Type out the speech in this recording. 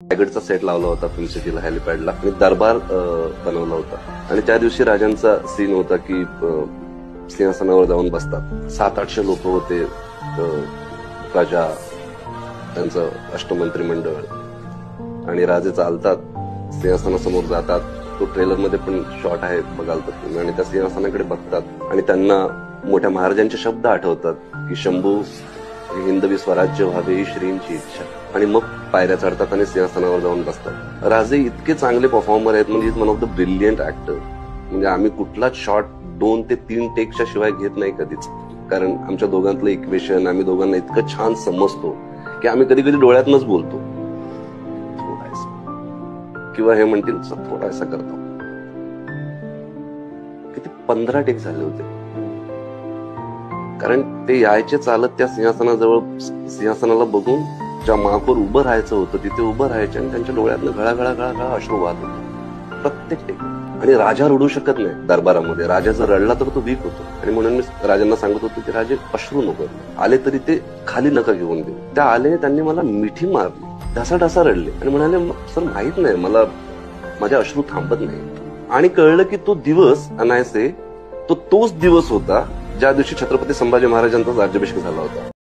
रायगडचा set लावला होता film सिटीला हेलिपॅडला आणि दरबार बनवला होता आणि त्या दिवशी राजांचा सीन होता की सिंहासनावर जाऊन बसतात. 700-800 लोक होते. राजा, त्यांचं अष्टमंत्रिमंडळ आणि राजे चालतात, सिंहासनासमोर जातात. तो ट्रेलर मध्ये पण शॉट आहे, बघाल तर तुम्ही. आणि त्या सिंहासनाकडे बघतात आणि त्यांना मोठ्या महाराजांचे शब्द आठवतात की शंभू हिंदवी स्वराज्य व्हावे ही श्रींची इच्छा. आणि मग पायऱ्या चढतात आणि सिंहासनावर जाऊन बसतात. राजे इतके चांगले परफॉर्मर आहेत, म्हणजे is one of the brilliant actor. म्हणजे आम्ही कुठलाच शॉट 2 ते 3 टेकच्या शिवाय घेत नाही कधीच, कारण आमच्या दोघांतलं इक्वेशन आम्ही दोघांना इतकं छान समजतो की आम्ही कधी कधी डोळ्यातनच बोलतो किंवा हे म्हणतील थोडासा करतो. किती 15 टेक झाले होते, कारण ते यायचे चालत त्या सिंहासनाजवळ, सिंहासनाला बघून ज्या मागवर उभं राहायचं होतं तिथे उभं राहायचे आणि त्यांच्या डोळ्यातनं घळा अश्रू वाहत होते प्रत्येक टेक. आणि राजा रडू शकत नाही दरबारामध्ये. राजा जर रडला तर तो वीक होतो. आणि म्हणून मी राजांना सांगत होतो की राजे अश्रू नको, आले तरी ते खाली नका घेऊन देऊ. त्या आले, त्यांनी मला मिठी मारली, ढसाढसा रडले आणि म्हणाले सर माहित नाही मला, माझे अश्रू थांबत नाही. आणि कळलं की तो दिवस अनायसे तोच दिवस होता ज्या दिवशी छत्रपती संभाजी महाराजांचा राज्याभिषेक झाला होता.